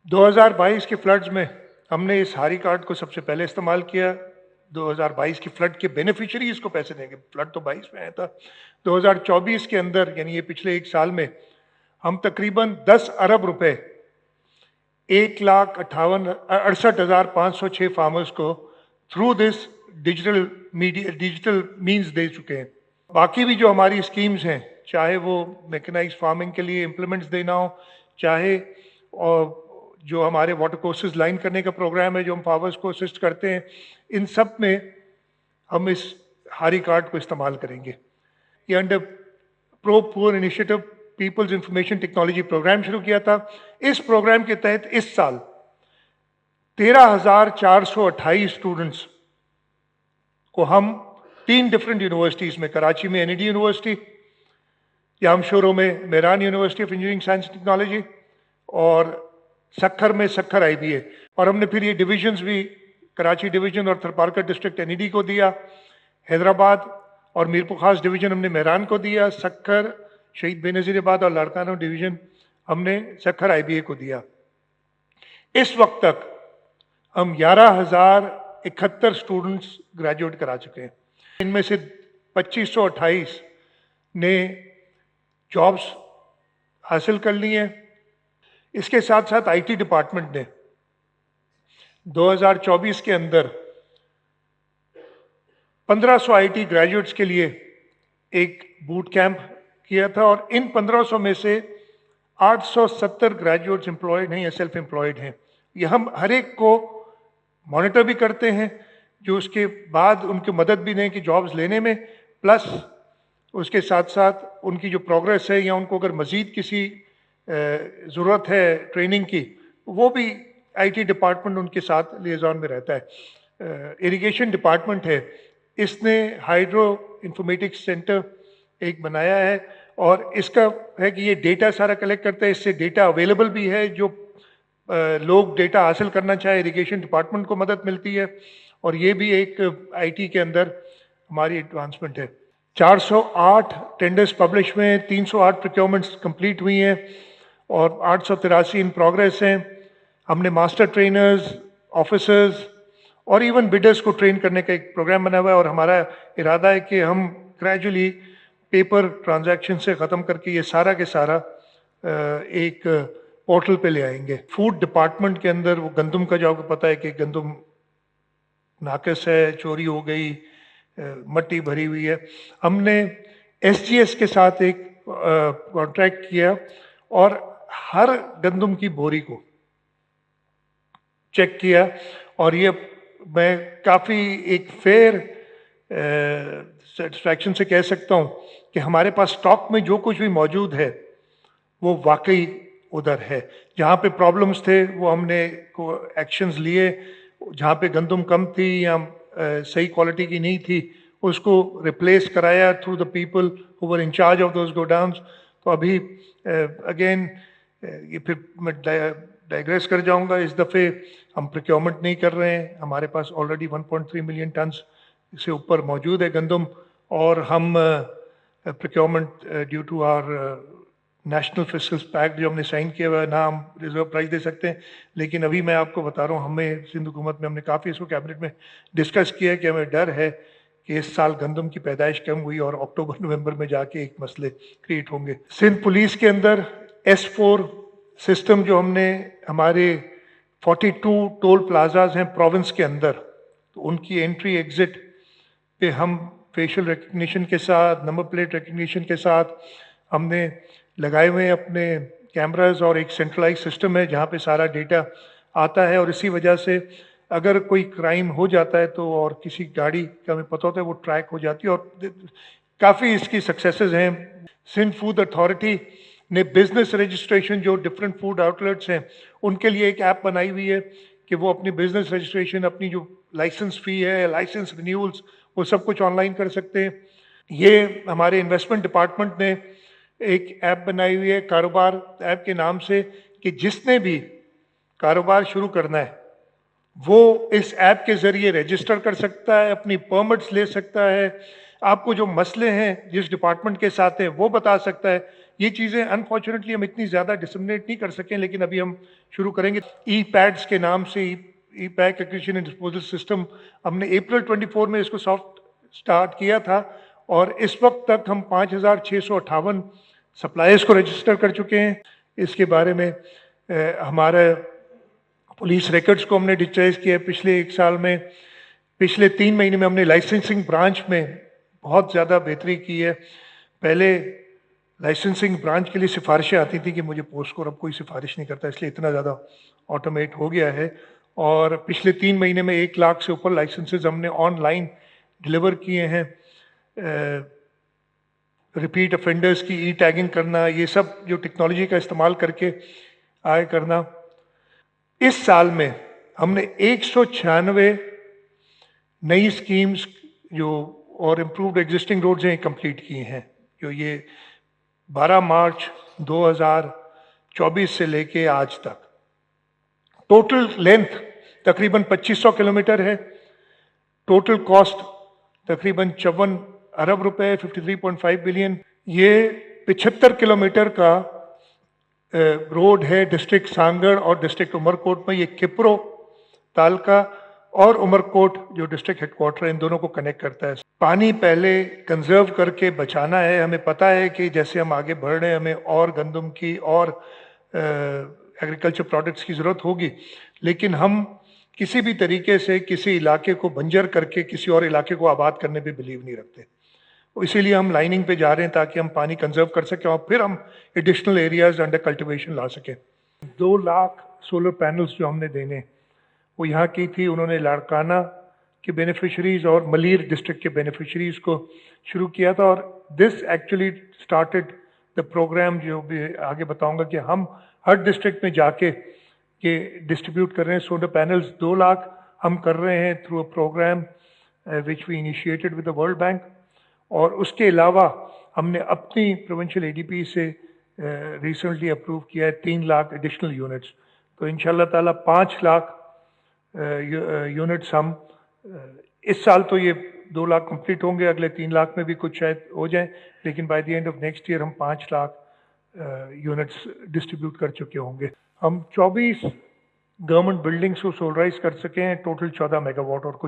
2022 के फ्लड्स में हमने इस हारी कार्ड को सबसे पहले इस्तेमाल किया। 2022 की फ्लड के बेनिफिशियरीज को पैसे देंगे, फ्लड तो 22 में आया था। 2024 के अंदर यानी ये पिछले एक साल में हम तकरीबन 10 अरब रुपए 1,68,506 फार्मर्स को through this digital means they चुके हैं। बाकी भी जो हमारी स्कीम्स हैं, चाहे वो मैकेनाइज्ड फार्मिंग के लिए इम्प्लीमेंट्स देना हो, चाहे और जो हमारे वाटर कोर्सेज लाइन करने का प्रोग्राम है जो हम फार्मर्स को असिस्ट करते हैं, इन सब में हम इस हारी कार्ड को इस्तेमाल करेंगे। ये under pro poor initiative people's information technology program शुरू किया था। इस प्रोग्राम के तहत इस साल 13,428 स्टूडेंट्स को हम 3 डिफरेंट यूनिवर्सिटीज में, कराची में एनईडी यूनिवर्सिटी, यामशोरो में Mehran university of engineering science technology और सक्खर में सक्खर आईबीए, और हमने फिर ये डिविजन्स भी कराची डिवीजन और थरपारकर डिस्ट्रिक्ट एनईडी को दिया, हैदराबाद और मीरपुर खास डिवीजन हमने मेहरान को दिया, सक्खर शहीद बेनज़ीराबाद और लाड़काना डिवीजन हमने सक्खर आईबीए को दिया। इस वक्त तक हम 11,071 स्टूडेंट्स ग्रेजुएट करा चुके हैं। इनमें से 2,528 ने जॉब्स हासिल कर ली हैं। इसके साथ साथ आईटी डिपार्टमेंट ने 2024 के अंदर 1500 आईटी ग्रेजुएट्स के लिए एक बूट कैंप किया था, और इन 1500 में से 870 ग्रेजुएट्स एम्प्लॉयड हैं या सेल्फ एम्प्लॉयड हैं। ये हम हर एक को मॉनिटर भी करते हैं, जो उसके बाद उनकी मदद भी दें कि जॉब्स लेने में, प्लस उसके साथ साथ उनकी जो प्रोग्रेस है या उनको अगर मज़ीद किसी ज़रूरत है ट्रेनिंग की, वो भी आईटी डिपार्टमेंट उनके साथ लिएज़ॉन में रहता है। इरिगेशन डिपार्टमेंट है, इसने हाइड्रो इंफॉर्मेटिक्स सेंटर एक बनाया है, और इसका है कि ये डेटा सारा कलेक्ट करता है। इससे डेटा अवेलेबल भी है, जो लोग डेटा हासिल करना चाहे इरिगेशन डिपार्टमेंट को मदद मिलती है, और ये भी एक आईटी के अंदर हमारी एडवांसमेंट है। 408 टेंडर्स पब्लिश हुए हैं, 308 प्रोक्योरमेंट्स कंप्लीट हुई हैं और 883 इन प्रोग्रेस हैं। हमने मास्टर ट्रेनर्स, ऑफिसर्स और इवन बिडर्स को ट्रेन करने का एक प्रोग्राम बना हुआ है, और हमारा इरादा है कि हम ग्रेजुअली पेपर ट्रांजैक्शन से ख़त्म करके ये सारा के सारा एक पोर्टल पे ले आएंगे। फूड डिपार्टमेंट के अंदर वो गंदम का, जो आपको पता है कि गंदम नाकिस है, चोरी हो गई, मट्टी भरी हुई है, हमने एसजीएस के साथ एक कॉन्ट्रैक्ट किया और हर गंदम की बोरी को चेक किया, और ये मैं काफ़ी एक फेयर सेटिस्फैक्शन से कह सकता हूँ कि हमारे पास स्टॉक में जो कुछ भी मौजूद है वो वाकई उधर है। जहाँ पे प्रॉब्लम्स थे वो हमने को एक्शंस लिए, जहाँ पे गंदम कम थी या सही क्वालिटी की नहीं थी उसको रिप्लेस कराया through the people who were in charge of those godowns. तो अभी अगेन ये फिर मैं डाइग्रेस कर जाऊंगा, इस दफ़े हम प्रोक्योरमेंट नहीं कर रहे हैं, हमारे पास ऑलरेडी 1.3 मिलियन टन से ऊपर मौजूद है गंदम, और हम procurement due to our national fiscal pact जो हमने साइन किया हुआ है ना, हम रिजर्व प्राइस दे सकते हैं। लेकिन अभी मैं आपको बता रहा हूँ, हमें सिंध हुकूमत में हमने काफ़ी इसको कैबिनेट में डिस्कस किया कि हमें डर है कि इस साल गंदम की पैदाइश कम हुई और अक्टूबर नवंबर में जाके एक मसले क्रिएट होंगे। सिंध पुलिस के अंदर S4 सिस्टम जो हमने, हमारे 42 टोल प्लाजाज हैं प्रोविंस के अंदर, तो उनकी एंट्री एग्जिट पे हम फेशियल रिकग्निशन के साथ, नंबर प्लेट रिकग्निशन के साथ हमने लगाए हुए हैं अपने कैमराज, और एक सेंट्रलाइज सिस्टम है जहाँ पे सारा डेटा आता है, और इसी वजह से अगर कोई क्राइम हो जाता है तो, और किसी गाड़ी का हमें पता होता है, वो ट्रैक हो जाती है, और काफ़ी इसकी सक्सेसेस हैं। सिंध फूड अथॉरिटी ने बिजनेस रजिस्ट्रेशन, जो डिफरेंट फूड आउटलेट्स हैं उनके लिए एक ऐप बनाई हुई है कि वो अपनी बिजनेस रजिस्ट्रेशन, अपनी जो लाइसेंस फ़ी है, लाइसेंस रिन्यूअल्स, वो सब कुछ ऑनलाइन कर सकते हैं। ये हमारे इन्वेस्टमेंट डिपार्टमेंट ने एक ऐप बनाई हुई है कारोबार ऐप के नाम से, कि जिसने भी कारोबार शुरू करना है वो इस ऐप के ज़रिए रजिस्टर कर सकता है, अपनी परमिट्स ले सकता है, आपको जो मसले हैं जिस डिपार्टमेंट के साथ हैं वो बता सकता है, ये चीज़ें अनफॉर्चुनेटली हम इतनी ज़्यादा डिसमिनेट नहीं कर सकें, लेकिन अभी हम शुरू करेंगे। ई पैड्स के नाम से E pack acquisition and disposal system हमने अप्रैल 24 में इसको सॉफ्ट स्टार्ट किया था और इस वक्त तक हम 5,658 सप्लायर्स को रजिस्टर कर चुके हैं। इसके बारे में हमारे पुलिस रिकॉर्ड्स को हमने डिजिटाइज किया है पिछले 1 साल में। पिछले 3 महीने में हमने लाइसेंसिंग ब्रांच में बहुत ज़्यादा बेहतरी की है। पहले लाइसेंसिंग ब्रांच के लिए सिफारिशें आती थी कि मुझे पोस्ट को अब कोई सिफारिश नहीं करता, इसलिए इतना ज़्यादा ऑटोमेट हो गया है। और पिछले 3 महीने में 1 लाख से ऊपर लाइसेंसेज हमने ऑनलाइन डिलीवर किए हैं। रिपीट ऑफेंडर्स की ई टैगिंग करना, ये सब जो टेक्नोलॉजी का इस्तेमाल करके आए करना। इस साल में हमने 196 नई स्कीम्स जो और इम्प्रूव्ड एग्जिस्टिंग रोड्स हैं कंप्लीट किए हैं, जो ये 12 मार्च 2024 से लेके आज तक। टोटल लेंथ तकरीबन 2500 किलोमीटर है। टोटल कॉस्ट तकरीबन 54 अरब रुपए, 53.5 बिलियन। ये 75 किलोमीटर का रोड है डिस्ट्रिक्ट सांगड़ और डिस्ट्रिक्ट उमरकोट में। ये किप्रो, तालका और उमरकोट जो डिस्ट्रिक्ट हेडक्वार्टर है, इन दोनों को कनेक्ट करता है। पानी पहले कंजर्व करके बचाना है। हमें पता है कि जैसे हम आगे बढ़ रहे हैं हमें और गंदम की और एग्रीकल्चर प्रोडक्ट्स की ज़रूरत होगी, लेकिन हम किसी भी तरीके से किसी इलाके को बंजर करके किसी और इलाके को आबाद करने पे बिलीव नहीं रखते। इसीलिए हम लाइनिंग पे जा रहे हैं ताकि हम पानी कंजर्व कर सकें और फिर हम एडिशनल एरियाज अंडर कल्टिवेशन ला सकें। 2 लाख सोलर पैनल्स जो हमने देने वो यहाँ की थी, उन्होंने लाड़काना के बेनिफिशरीज और मलीर डिस्ट्रिक्ट के बेनिफिशरीज को शुरू किया था। और this actually started the program, जो भी आगे बताऊंगा कि हम हर डिस्ट्रिक्ट में जाके ये डिस्ट्रीब्यूट कर रहे हैं। सोलर पैनल्स 2 लाख हम कर रहे हैं through a program which we initiated with the World Bank. और उसके अलावा हमने अपनी प्रोविंशियल एडीपी से रिसेंटली अप्रूव किया है 3 लाख एडिशनल यूनिट्स। तो इंशाल्लाह ताला 5 लाख यूनिट्स हम इस साल, तो ये 2 लाख कंप्लीट होंगे, अगले 3 लाख में भी कुछ शायद हो जाए, लेकिन by the end of next year हम 5 लाख यूनिट्स डिस्ट्रीब्यूट कर चुके होंगे। हम 24 गवर्नमेंट बिल्डिंग्स को सोलराइज कर सके हैं, टोटल 14 मेगावाट और कुछ